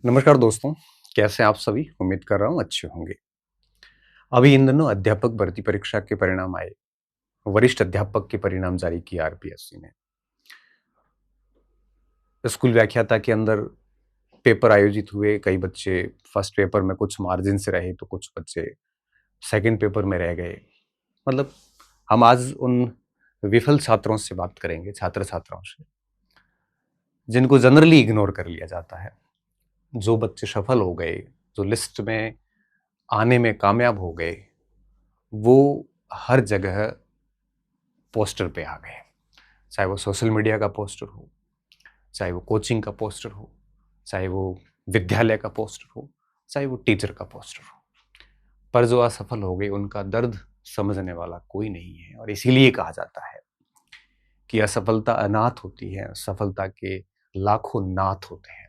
नमस्कार दोस्तों, कैसे हैं आप सभी? उम्मीद कर रहा हूँ अच्छे होंगे। अभी इन दिनों अध्यापक भर्ती परीक्षा के परिणाम आए। वरिष्ठ अध्यापक के परिणाम जारी किए आरपीएससी ने। स्कूल व्याख्याता के अंदर पेपर आयोजित हुए, कई बच्चे फर्स्ट पेपर में कुछ मार्जिन से रहे तो कुछ बच्चे सेकंड पेपर में रह गए। मतलब हम आज उन विफल छात्रों से बात करेंगे, छात्र-छात्राओं से, जिनको जनरली इग्नोर कर लिया जाता है। जो बच्चे सफल हो गए, जो लिस्ट में आने में कामयाब हो गए, वो हर जगह पोस्टर पे आ गए। चाहे वो सोशल मीडिया का पोस्टर हो, चाहे वो कोचिंग का पोस्टर हो, चाहे वो विद्यालय का पोस्टर हो, चाहे वो टीचर का पोस्टर हो। पर जो असफल हो गए उनका दर्द समझने वाला कोई नहीं है, और इसीलिए कहा जाता है कि असफलता अनाथ होती है, सफलता के लाखों नाथ होते हैं।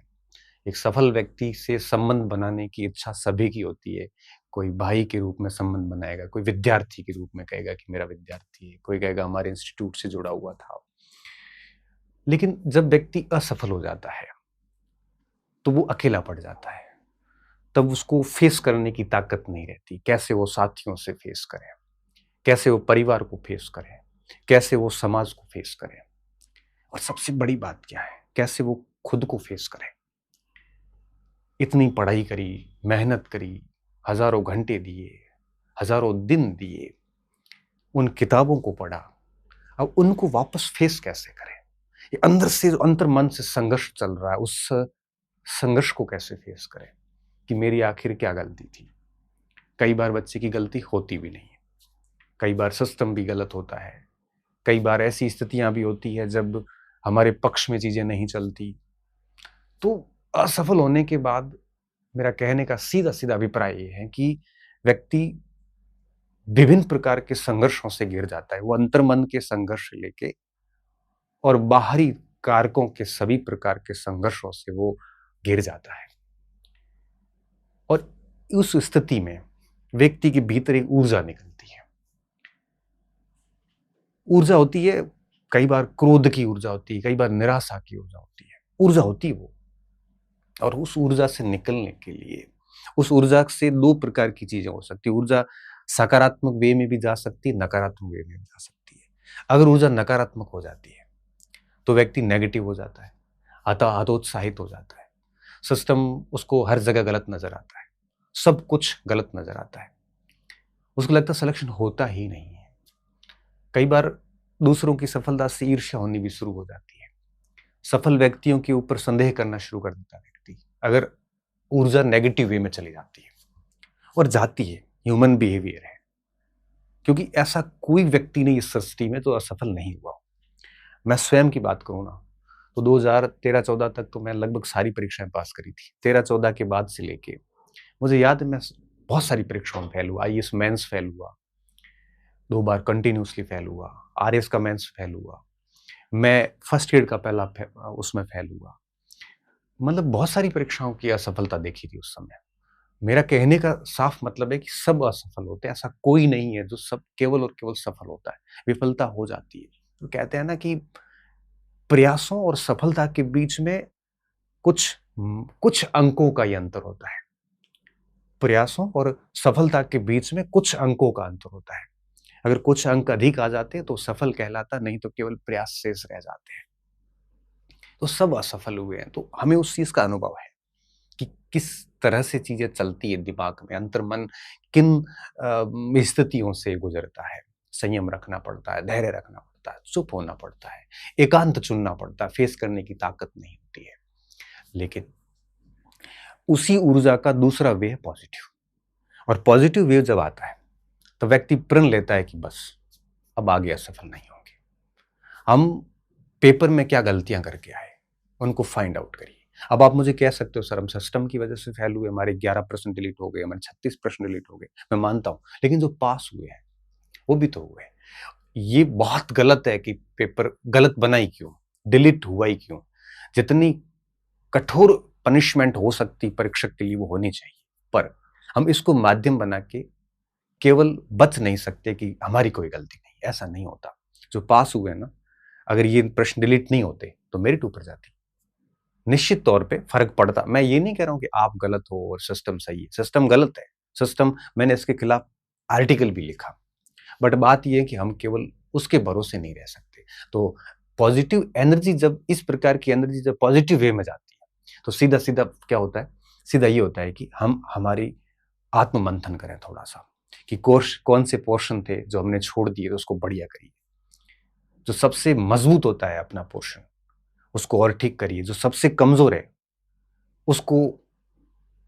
एक सफल व्यक्ति से संबंध बनाने की इच्छा सभी की होती है। कोई भाई के रूप में संबंध बनाएगा, कोई विद्यार्थी के रूप में कहेगा कि मेरा विद्यार्थी है, कोई कहेगा हमारे इंस्टीट्यूट से जुड़ा हुआ था। लेकिन जब व्यक्ति असफल हो जाता है तो वो अकेला पड़ जाता है। तब उसको फेस करने की ताकत नहीं रहती। कैसे वो साथियों से फेस करे, कैसे वो परिवार को फेस करे, कैसे वो समाज को फेस करे, और सबसे बड़ी बात क्या है, कैसे वो खुद को फेस करे। इतनी पढ़ाई करी, मेहनत करी, हजारों घंटे दिए, हजारों दिन दिए, उन किताबों को पढ़ा, अब उनको वापस फेस कैसे करें? ये अंदर से, अंतर मन से संघर्ष चल रहा है, उस संघर्ष को कैसे फेस करें कि मेरी आखिर क्या गलती थी? कई बार बच्चे की गलती होती भी नहीं है, कई बार सिस्टम भी गलत होता है, कई बार ऐसी स्थितियां भी होती है जब हमारे पक्ष में चीजें नहीं चलती। तो असफल होने के बाद मेरा कहने का सीधा सीधा अभिप्राय ये है कि व्यक्ति विभिन्न प्रकार के संघर्षों से घिर जाता है। वो अंतर्मन के संघर्ष लेके और बाहरी कारकों के सभी प्रकार के संघर्षों से वो घिर जाता है। और उस स्थिति में व्यक्ति के भीतर एक ऊर्जा निकलती है। ऊर्जा होती है, कई बार क्रोध की ऊर्जा होती है, कई बार निराशा की ऊर्जा होती है। ऊर्जा होती है वो। और उस ऊर्जा से निकलने के लिए, उस ऊर्जा से दो प्रकार की चीजें हो सकती है। ऊर्जा सकारात्मक वे में भी जा सकती है, नकारात्मक वे में भी जा सकती है। अगर ऊर्जा नकारात्मक हो जाती है तो व्यक्ति नेगेटिव हो जाता है, हतोत्साहित हो जाता है। सिस्टम उसको हर जगह गलत नजर आता है, सब कुछ गलत नजर आता है। उसको लगता है सिलेक्शन होता ही नहीं है। कई बार दूसरों की सफलता से ईर्ष्या होनी भी शुरू हो जाती है। सफल व्यक्तियों के ऊपर संदेह करना शुरू कर देता है व्यक्ति, अगर ऊर्जा नेगेटिव वे में चली जाती है, और जाती है। ह्यूमन बिहेवियर है, क्योंकि ऐसा कोई व्यक्ति नहीं इस सृष्टि में जो असफल नहीं हुआ हो। मैं स्वयं की बात करूं ना, तो 2013-14 तक तो मैं लगभग सारी परीक्षाएं पास करी थी। 13-14 के बाद से लेके मुझे याद है, मैं बहुत सारी परीक्षाओं में फेल हुआ। आईएएस मेंस फेल हुआ, 2 बार कंटिन्यूसली फेल हुआ। आरएस का मेंस फेल हुआ। मैं फर्स्ट एड का पहला उसमें फेल हुआ। मतलब बहुत सारी परीक्षाओं की असफलता देखी थी उस समय। मेरा कहने का साफ मतलब है कि सब असफल होते हैं, ऐसा कोई नहीं है जो सब केवल और केवल सफल होता है। विफलता हो जाती है। तो कहते हैं ना कि प्रयासों और सफलता के बीच में कुछ अंकों का ही अंतर होता है। प्रयासों और सफलता के बीच में कुछ अंकों का अंतर होता है। अगर कुछ अंक अधिक आ जाते हैं तो सफल कहलाता, नहीं तो केवल प्रयास शेष रह जाते हैं। तो सब असफल हुए हैं, तो हमें उस चीज का अनुभव है कि किस तरह से चीजें चलती है दिमाग में, अंतर्मन किन स्थितियों से गुजरता है। संयम रखना पड़ता है, धैर्य रखना पड़ता है, चुप होना पड़ता है, एकांत चुनना पड़ता है। फेस करने की ताकत नहीं होती है। लेकिन उसी ऊर्जा का दूसरा वे है पॉजिटिव। और पॉजिटिव वेव जब आता है तो व्यक्ति प्रण लेता है कि बस अब आगे असफल नहीं होंगे। हम पेपर में क्या गलतियां करके आए उनको फाइंड आउट करिए। अब आप मुझे कह सकते हो सर हम सिस्टम की वजह से फेल हुए, हमारे 11 प्रश्न डिलीट हो गए, हमारे 36 प्रश्न डिलीट हो गए। मैं मानता हूं, लेकिन जो पास हुए हैं वो भी तो हुए। ये बहुत गलत है कि पेपर गलत बना ही क्यों, डिलीट हुआ ही क्यों। जितनी कठोर पनिशमेंट हो सकती परीक्षक के लिए वो होनी चाहिए, पर हम इसको माध्यम बना के केवल बच नहीं सकते कि हमारी कोई गलती नहीं। ऐसा नहीं होता। जो पास हुए ना, अगर ये प्रश्न डिलीट नहीं होते तो मेरिट ऊपर जाती, निश्चित तौर पे फर्क पड़ता। मैं ये नहीं कह रहा हूं कि आप गलत हो और सिस्टम सही है, सिस्टम गलत है, सिस्टम, मैंने इसके खिलाफ आर्टिकल भी लिखा, बट बात यह है कि हम केवल उसके भरोसे नहीं रह सकते। तो पॉजिटिव एनर्जी, जब इस प्रकार की एनर्जी जब पॉजिटिव वे में जाती है, तो सीधा सीधा क्या होता है, सीधा ये होता है कि हम हमारी आत्म मंथन करें थोड़ा सा, कि कोर्स कौन से पोर्शन थे जो हमने छोड़ दिए, तो उसको बढ़िया करिए। जो सबसे मजबूत होता है अपना पोर्शन, उसको और ठीक करिए। जो सबसे कमजोर है, उसको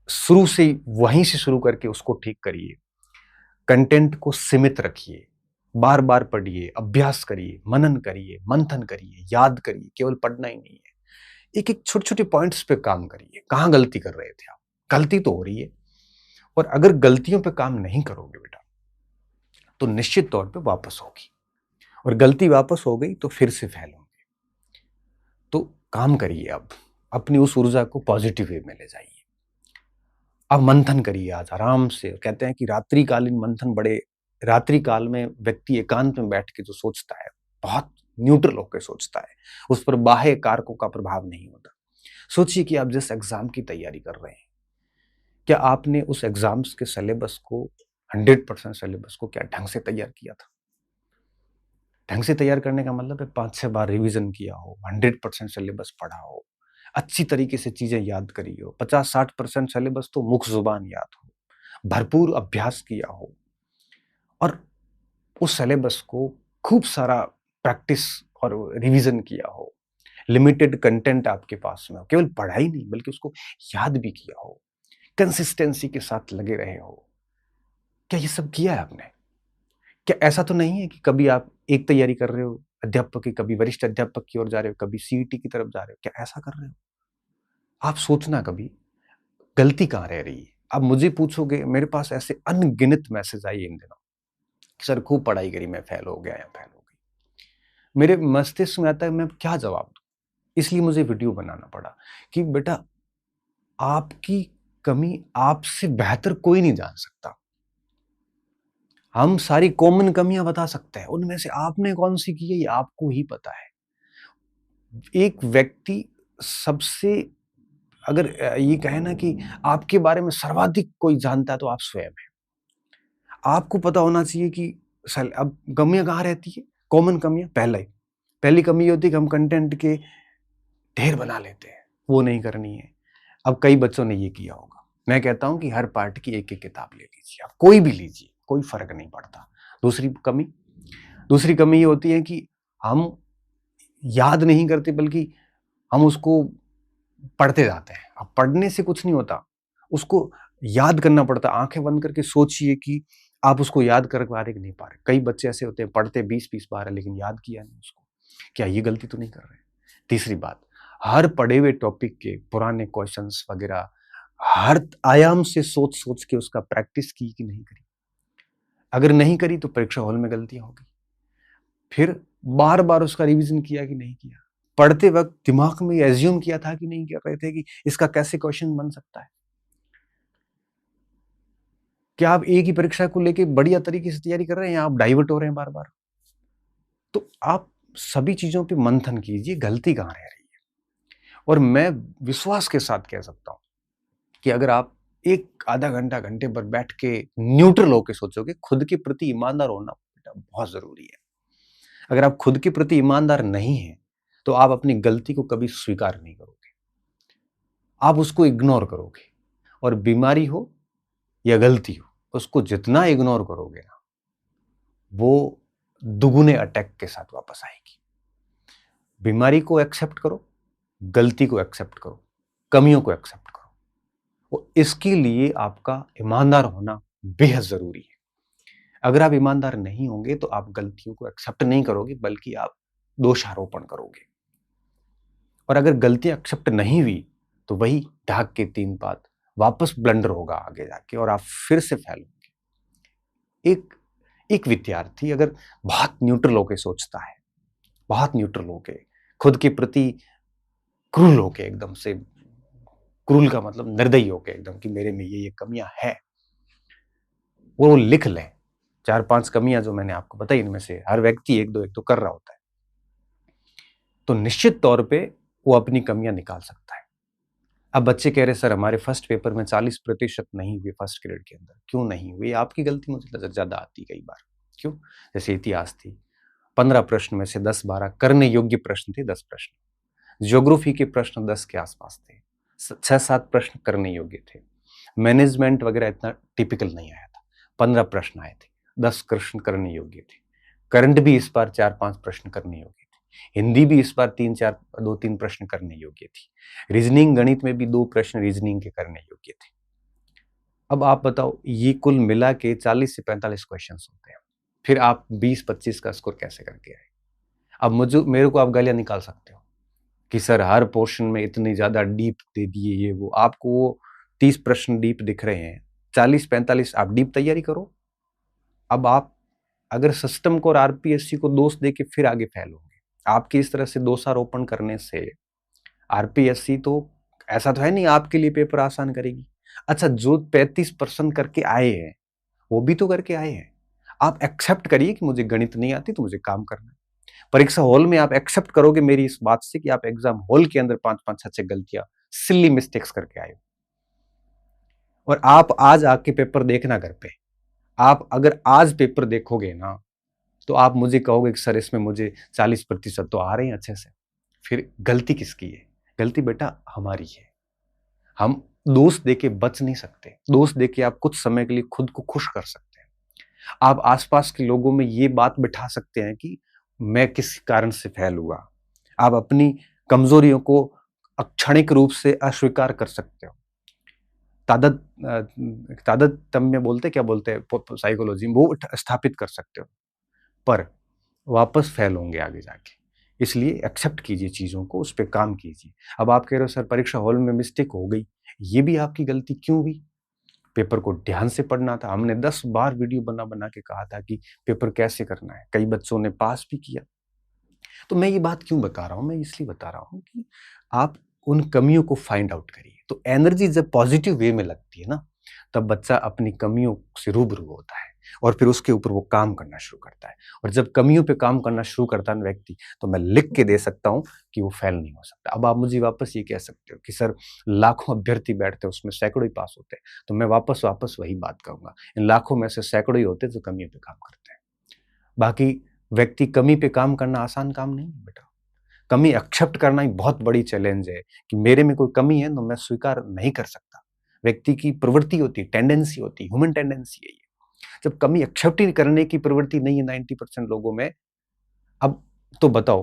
शुरू से वहीं से शुरू करके उसको ठीक करिए। कंटेंट को सीमित रखिए, बार बार पढ़िए, अभ्यास करिए, मनन करिए, मंथन करिए, याद करिए। केवल पढ़ना ही नहीं है, एक एक छोटे छोटे पॉइंट्स पे काम करिए। कहाँ गलती कर रहे थे आप, गलती तो हो रही है, और अगर गलतियों पे काम नहीं करोगे बेटा, तो निश्चित तौर पे वापस होगी, और गलती वापस हो गई तो फिर से फेल होंगे। तो काम करिए, अब अपनी उस ऊर्जा को पॉजिटिव वे में ले जाइए। अब मंथन करिए आज आराम से। कहते हैं कि रात्रिकालीन मंथन, बड़े रात्रि काल में व्यक्ति एकांत में बैठ के जो सोचता है, बहुत न्यूट्रल होकर सोचता है, उस पर बाह्य कारकों का प्रभाव नहीं होता। सोचिए कि आप जिस एग्जाम की तैयारी कर रहे हैं, क्या आपने उस एग्जाम्स के सिलेबस को, 100% सिलेबस को क्या ढंग से तैयार किया था? ढंग से तैयार करने का मतलब है 5-6 बार रिवीजन किया हो, 100% सिलेबस पढ़ा हो, अच्छी तरीके से चीजें याद करी हो, 50-60% सिलेबस तो मुख जुबान याद हो, भरपूर अभ्यास किया हो, और उस सिलेबस को खूब सारा प्रैक्टिस और रिवीजन किया हो। लिमिटेड कंटेंट आपके पास में हो, केवल पढ़ाई नहीं बल्कि उसको याद भी किया हो, कंसिस्टेंसी के साथ लगे रहे हो। क्या ये सब किया है आपने? क्या ऐसा तो नहीं है कि कभी आप एक तैयारी कर रहे हो अध्यापक की, कभी वरिष्ठ अध्यापक की ओर जा रहे हो, कभी सीईटी की तरफ जा रहे हो? क्या ऐसा कर रहे हो? आप सोचना कभी, गलती कहाँ रह रही है। अब मुझे पूछोगे, मेरे पास ऐसे अनगिनत मैसेज आए इन दिनों, सर खूब पढ़ाई करी, मैं फेल हो गया या फेल हो गई। मेरे मस्तिष्क में आता है मैं क्या जवाब दूं, इसलिए मुझे वीडियो बनाना पड़ा कि बेटा, आपकी कमी आपसे बेहतर कोई नहीं जान सकता। हम सारी कॉमन कमियां बता सकते हैं, उनमें से आपने कौन सी की है ये आपको ही पता है। एक व्यक्ति सबसे, अगर ये कहे ना कि आपके बारे में सर्वाधिक कोई जानता है, तो आप स्वयं हैं। आपको पता होना चाहिए कि अब कमियां कहाँ रहती है, कॉमन कमियां। पहली कमी ये होती है कि हम कंटेंट के ढेर बना लेते हैं, वो नहीं करनी है। अब कई बच्चों ने ये किया होगा। मैं कहता हूं कि हर पार्ट की एक एक किताब ले लीजिए, आप कोई भी लीजिए, कोई फर्क नहीं पड़ता। दूसरी कमी ये होती है कि हम याद नहीं करते, बल्कि हम उसको पढ़ते जाते हैं। अब पढ़ने से कुछ नहीं होता, उसको याद करना पड़ता। आंखें बंद करके सोचिए कि आप उसको याद कर पा रहे कि नहीं पा रहे। कई बच्चे ऐसे होते हैं, पढ़ते 20-20 बार है लेकिन याद किया नहीं उसको। क्या ये गलती तो नहीं कर रहे? तीसरी बात, हर पढ़े हुए टॉपिक के पुराने क्वेश्चंस वगैरह हर आयाम से सोच सोच के उसका प्रैक्टिस की कि नहीं करी? अगर नहीं करी तो परीक्षा हॉल में गलतियां होगी। फिर बार बार उसका रिवीजन किया कि नहीं किया? पढ़ते वक्त दिमाग में एज्यूम किया था कि नहीं कर रहे थे कि इसका कैसे क्वेश्चन बन सकता है? क्या आप एक ही परीक्षा को लेके बढ़िया तरीके से तैयारी कर रहे हैं, या आप डाइवर्ट हो रहे हैं बार बार? तो आप सभी चीजों पे मंथन कीजिए, गलती कहां रह रही है। और मैं विश्वास के साथ कह सकता हूं कि अगर आप एक आधा घंटा घंटे पर बैठ के न्यूट्रल होकर सोचोगे, खुद के प्रति ईमानदार होना बेटा बहुत जरूरी है। अगर आप खुद के प्रति ईमानदार नहीं हैं, तो आप अपनी गलती को कभी स्वीकार नहीं करोगे, आप उसको इग्नोर करोगे। और बीमारी हो या गलती हो, उसको जितना इग्नोर करोगे ना, वो दुगुने अटैक के साथ वापस आएगी। बीमारी को एक्सेप्ट करो, गलती को एक्सेप्ट करो, कमियों को एक्सेप्ट करो। और इसके लिए आपका ईमानदार होना बेहद जरूरी है। अगर आप ईमानदार नहीं होंगे तो आप गलतियों को एक्सेप्ट नहीं करोगे, बल्कि आप दोषारोपण करोगे। और अगर गलतियां एक्सेप्ट नहीं हुई, तो वही ढाक के 3 पात वापस ब्लंडर होगा आगे जाके, और आप फिर से फेल होंगे। एक विद्यार्थी अगर बहुत न्यूट्रल होके सोचता है, बहुत न्यूट्रल होके, खुद के प्रति क्रूल होके, एकदम से क्रूल का मतलब निर्दयी होके एकदम, कि मेरे में ये कमियां है, वो लिख ले 4-5 कमियां जो मैंने आपको बताई, इनमें से हर व्यक्ति एक दो कर रहा होता है, तो निश्चित तौर पे वो अपनी कमियां निकाल सकता है। अब बच्चे कह रहे सर हमारे फर्स्ट पेपर में 40% नहीं हुए फर्स्ट ग्रेड के अंदर, क्यों नहीं हुए? आपकी गलती मुझे ज़्यादा आती कई बार। क्यों? जैसे इतिहास थी, 15 प्रश्न में से 10-12 करने योग्य प्रश्न थे, 10 प्रश्न। ज्योग्राफी के प्रश्न 10 के आसपास थे। 6-7 प्रश्न करने योग्य थे। मैनेजमेंट वगैरह इतना टिपिकल नहीं आया था। 15 प्रश्न आए थे, 10 प्रश्न करने योग्य थे। करंट भी इस बार 4-5 प्रश्न करने योग्य थे। हिंदी भी इस बार 3-4 2-3 प्रश्न करने योग्य थी। रीजनिंग गणित में भी 2 प्रश्न रीजनिंग के करने योग्य थे। अब आप बताओ ये कुल मिला के 40 से 45 क्वेश्चंस होते हैं। फिर आप 20-25 का स्कोर कैसे करके आए? अब मेरे को आप गालियां निकाल सकते हो कि सर हर पोर्शन में इतनी ज्यादा डीप दे दिए ये वो। आपको वो 30 प्रश्न डीप दिख रहे हैं, 40-45 आप डीप तैयारी करो। अब आप अगर सिस्टम को और आरपीएससी को दोष दे के फिर आगे फेल होंगे। आपकी इस तरह से दोषारोपण करने से आरपीएससी तो ऐसा तो है नहीं आपके लिए पेपर आसान करेगी। अच्छा, जो 35% करके आए हैं वो भी तो करके आए हैं। आप एक्सेप्ट करिए कि मुझे गणित नहीं आती तो मुझे काम करना है। परीक्षा हॉल में आप एक्सेप्ट करोगे मेरी इस बात से कि आप एग्जाम हॉल के अंदर 5-5 6-6 गलतियां, सिली मिस्टेक्स करके आए हो। और आप आज आके पेपर देखना घर पे। आप अगर आज पेपर देखोगे ना तो आप मुझे कहोगे कि सर इसमें मुझे 40% तो आ रहे हैं अच्छे से। फिर गलती किसकी है? गलती बेटा हमारी है। हम दोस्त देके बच नहीं सकते। दोस्त देके आप कुछ समय के लिए खुद को खुश कर सकते हैं। आप आसपास के लोगों में ये बात बिठा सकते हैं कि मैं किस कारण से फेल हुआ। आप अपनी कमजोरियों को क्षणिक रूप से अस्वीकार कर सकते हो। तादात्म्य बोलते क्या बोलते हैं साइकोलॉजी में, वो स्थापित कर सकते हो। पर वापस फेल होंगे आगे जाके। इसलिए एक्सेप्ट कीजिए चीजों को, उस पर काम कीजिए। अब आप कह रहे हो सर परीक्षा हॉल में मिस्टेक हो गई, ये भी आपकी गलती क्यों हुई? पेपर को ध्यान से पढ़ना था। हमने 10 बार वीडियो बना बना के कहा था कि पेपर कैसे करना है। कई बच्चों ने पास भी किया। तो मैं ये बात क्यों बता रहा हूं? मैं इसलिए बता रहा हूं कि आप उन कमियों को फाइंड आउट करिए। तो एनर्जी जब पॉजिटिव वे में लगती है ना, तब बच्चा अपनी कमियों से रूबरू होता है और फिर उसके ऊपर वो काम करना शुरू करता है। और जब कमियों पे काम करना शुरू करता है व्यक्ति, तो मैं लिख के दे सकता हूं कि वो फेल नहीं हो सकता। अब आप मुझे वापस ये कह सकते हो कि सर लाखों अभ्यर्थी बैठते हैं, उसमें सैकड़ों ही पास होते हैं। तो मैं वापस वापस वही बात कहूंगा, इन लाखों में से सैकड़ों ही होते हैं जो कमियों पे काम करते हैं। बाकी व्यक्ति कमी पे काम करना आसान काम नहीं है बेटा। कमी एक्सेप्ट करना ही बहुत बड़ी चैलेंज है कि मेरे में कोई कमी है तो मैं स्वीकार नहीं कर सकता। व्यक्ति की प्रवृत्ति होती है, टेंडेंसी होती है, ह्यूमन टेंडेंसी है ये। जब कमी एक्सेप्ट ही करने की प्रवृत्ति नहीं है 90% लोगों में, अब तो बताओ,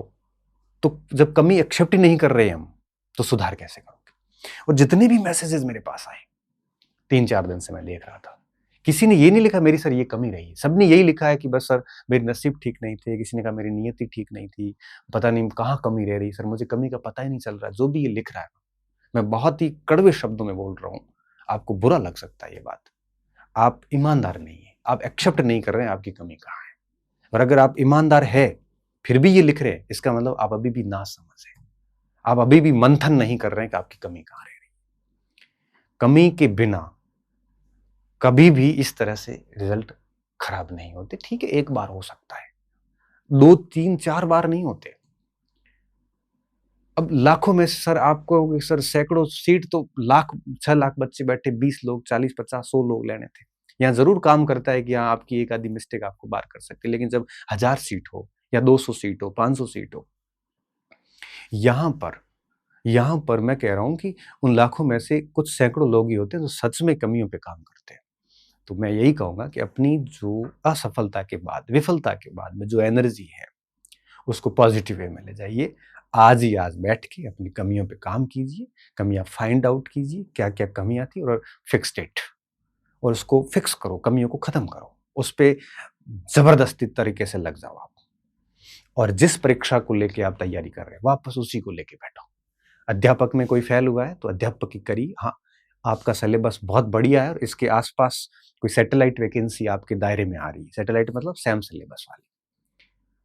तो जब कमी एक्सेप्ट ही नहीं कर रहे हम तो सुधार कैसे करोगे? और जितने भी मैसेजेस मेरे पास आए 3-4 दिन से मैं देख रहा था, किसी ने ये नहीं लिखा मेरी सर ये कमी रही। सबने यही लिखा है कि बस सर मेरी नसीब ठीक नहीं थे, किसी ने कहा मेरी नियति ठीक नहीं थी, पता नहीं कहाँ कमी रह रही सर, मुझे कमी का पता ही नहीं चल रहा। जो भी ये लिख रहा है, मैं बहुत ही कड़वे शब्दों में बोल रहा हूँ, आपको बुरा लग सकता है ये बात। आप ईमानदार नहीं है, आप एक्सेप्ट नहीं कर रहे हैं आपकी कमी कहाँ है। और अगर आप ईमानदार है फिर भी ये लिख रहे हैं, इसका मतलब आप अभी भी नासमझ है। आप अभी भी मंथन नहीं कर रहे हैं कि आपकी कमी कहाँ रह रही। कमी के बिना कभी भी इस तरह से रिजल्ट खराब नहीं होते। ठीक है, एक बार हो सकता है, 2-3-4 बार नहीं होते। अब लाखों में सर आपको सर सैकड़ों सीट तो 6 लाख बच्चे बैठे, 20 लोग, 40, 50, 100 लोग लेने थे। यहाँ जरूर काम करता है कि हाँ आपकी एक आधी मिस्टेक आपको बार कर सकती है, लेकिन जब 1000 सीट हो या 200 सीट हो, 500 सीट हो, यहाँ पर मैं कह रहा हूं कि उन लाखों में से कुछ सैकड़ों लोग ही होते हैं जो सच में कमियों पे काम करते हैं। तो मैं यही कहूंगा कि अपनी जो असफलता के बाद, विफलता के बाद में जो एनर्जी है, उसको पॉजिटिव वे में ले जाइए। आज ही आज बैठ के अपनी कमियों पे काम कीजिए, कमियां फाइंड आउट कीजिए, क्या क्या कमियां थी और फिक्स इट, और उसको फिक्स करो, कमियों को खत्म करो, उस पे जबरदस्ती तरीके से लग जाओ आप। और जिस परीक्षा को लेके आप तैयारी कर रहे हैं वापस उसी को लेके बैठो। अध्यापक में कोई फेल हुआ है तो अध्यापक की करिए। हाँ, आपका सिलेबस बहुत बढ़िया है और इसके आसपास कोई सैटेलाइट वैकेंसी आपके दायरे में आ रही है, सैटेलाइट मतलब सेम सिलेबस वाली,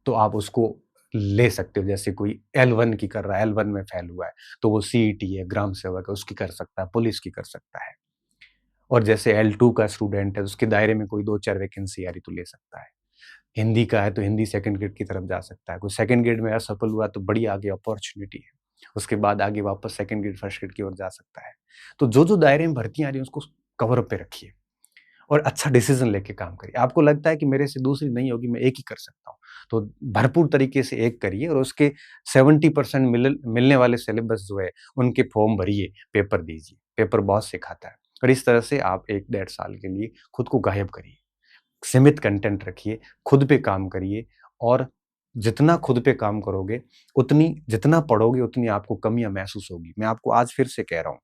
तो आप उसको ले सकते हो। जैसे कोई L1 की कर रहा है, L1 में फेल हुआ है, तो वो सीईटी है, ग्राम सेवक है, उसकी कर सकता है, पुलिस की कर सकता है। और जैसे L2 का स्टूडेंट है, उसके दायरे में कोई 2-4 वैकेंसी आ रही तो ले सकता है। हिंदी का है तो हिंदी सेकंड ग्रेड की तरफ जा सकता है। कोई सेकंड ग्रेड में असफल हुआ तो बड़ी आगे अपॉर्चुनिटी है। उसके बाद आगे वापस सेकंड ग्रेड फर्स्ट ग्रेड की ओर जा सकता है। तो जो जो दायरे में भर्तियां आ रही हैं उसको कवर अप पे रखिए और अच्छा डिसीजन लेके काम करिए। आपको लगता है कि मेरे से दूसरी नहीं होगी, मैं एक ही कर सकता हूँ, तो भरपूर तरीके से एक करिए और उसके 70% मिलने वाले सिलेबस जो है उनके फॉर्म भरिए, पेपर दीजिए। पेपर बहुत सिखाता है और इस तरह से आप 1 डेढ़ साल के लिए खुद को गायब करिए। सीमित कंटेंट रखिए, खुद पे काम करिए और जितना खुद पे काम करोगे, जितना पढ़ोगे उतनी आपको कमियाँ महसूस होगी। मैं आपको आज फिर से कह रहा हूँ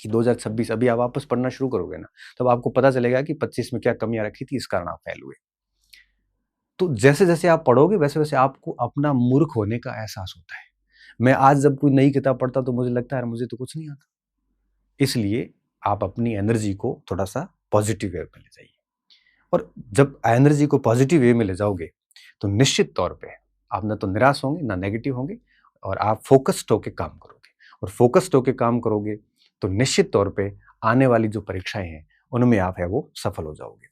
कि 2026 अभी आप वापस पढ़ना शुरू करोगे ना, तब आपको पता चलेगा कि 25 में क्या कमियाँ रखी थी, इस कारण आप फेल हुए। तो जैसे-जैसे आप पढ़ोगे वैसे-वैसे आपको अपना मूर्ख होने का एहसास होता है। मैं आज जब कोई नई किताब पढ़ता तो मुझे लगता है यार मुझे तो कुछ नहीं आता। इसलिए आप अपनी एनर्जी को थोड़ा-सा पॉजिटिव वे में ले जाइए और जब एनर्जी को पॉजिटिव वे में ले जाओगे, तो निश्चित तौर पे आप ना तो निराश होंगे, ना नेगेटिव होंगे और आप फ़ोकस्ड होके काम करोगे और फ़ोकस्ड होके काम करोगे, तो निश्चित तौर पे आने वाली जो परीक्षाएँ हैं, उनमें आप है वो सफल हो जाओगे।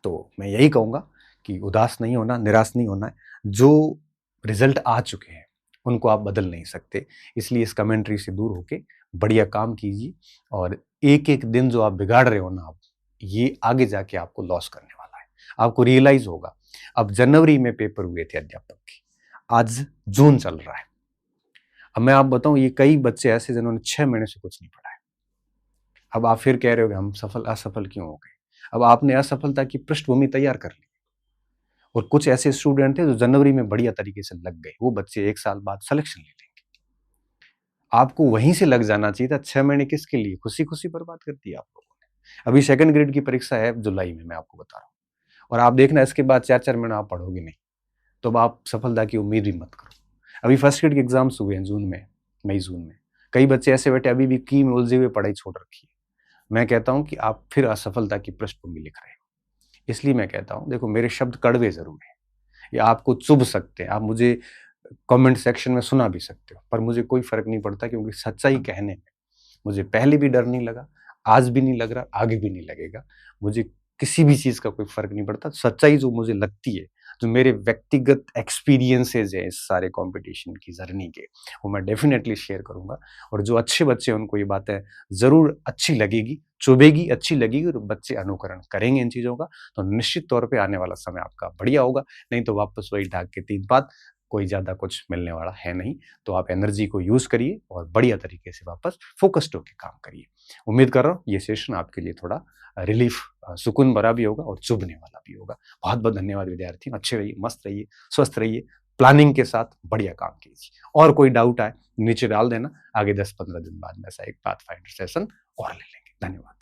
तो मैं यही कहूँगा कि उदास नहीं होना, निराश नहीं होना है। जो रिज़ल्ट आ चुके हैं, उनको आप बदल नहीं सकते। इसलिए इस कमेंट्री से दूर होके बढ़िया काम कीजिए और एक-एक दिन जो आप बिगाड़ रहे हो ना आप, ये आगे जाके आपको लॉस करने वाला है। आपको रियलाइज़ होगा। अब जनवरी में पेपर हुए थे अध्यापक के, आज जून चल रहा है। अब मैं आप बताऊँ ये कई बच्चे ऐसे जिन्होंने 6 महीने से कुछ नहीं पढ़ा है। अब आप फिर कह रहे हो कि हम असफल क्यों हो गए? अब आपने असफलता की पृष्ठभूमि तैयार कर ली और कुछ ऐसे स्टूडेंट थे जो जनवरी में बढ़िया तरीके से लग गए। वो बच्चे 1 साल बाद सिलेक्शन ले लेंगे। आपको वहीं से लग जाना चाहिए था। 6 महीने किसके लिए? खुशी-खुशी बर्बाद कर दी आप लोगों ने। अभी सेकंड ग्रेड की परीक्षा है जुलाई में, मैं आपको बता रहा हूँ और आप देखना इसके बाद 4-4 महीना आप पढ़ोगे नहीं। तो अब आप सफलता की उम्मीद भी मत करो। अभी फर्स्ट ग्रेड के एग्ज़ाम्स हुए हैं जून में, मई-जून में। कई बच्चे ऐसे बैठे अभी भी की में उलझे हुए पढ़ाई छोड़ रखी है। मैं कहता हूँ कि आप फिर असफलता की पृष्ठभूमि लिख रहे हो। इसलिए मैं कहता हूँ देखो मेरे शब्द कड़वे ज़रूर हैं, ये आपको चुभ सकते हैं, आप मुझे कमेंट सेक्शन में सुना भी सकते हो, पर मुझे कोई फ़र्क नहीं पड़ता क्योंकि सच्चाई कहने में मुझे पहले भी डर नहीं लगा, आज भी नहीं लग रहा, आगे भी नहीं लगेगा। मुझे किसी भी चीज़ का कोई फ़र्क नहीं पड़ता। सच्चाई जो मुझे लगती है, जो मेरे व्यक्तिगत एक्सपीरियंसेज़ हैं इस सारे कॉम्पिटिशन की जर्नी के, वो मैं डेफ़िनेटली शेयर करूँगा और जो अच्छे बच्चे हैं उनको ये बातें ज़रूर अच्छी लगेगी, चुभेगी, अच्छी लगेगी और बच्चे अनुकरण करेंगे इन चीज़ों का, तो निश्चित तौर पे आने वाला समय आपका बढ़िया होगा। नहीं तो वापस वही ढाक के तीन पात, कोई ज़्यादा कुछ मिलने वाला है नहीं। तो आप एनर्जी को यूज़ करिए और बढ़िया तरीके से वापस फ़ोकस्ड होके काम करिए। उम्मीद कर रहा हूँ ये सेशन आपके लिए थोड़ा रिलीफ़ सुकून भरा भी होगा और चुभने वाला भी होगा। बहुत-बहुत धन्यवाद विद्यार्थी। अच्छे रहिए, मस्त रहिए, स्वस्थ रहिए, प्लानिंग के साथ बढ़िया काम कीजिए। और कोई डाउट आए नीचे डाल देना, आगे 10-15 दिन बाद में ऐसा एक पाथफाइंडर सेशन और ले लेंगे। धन्यवाद।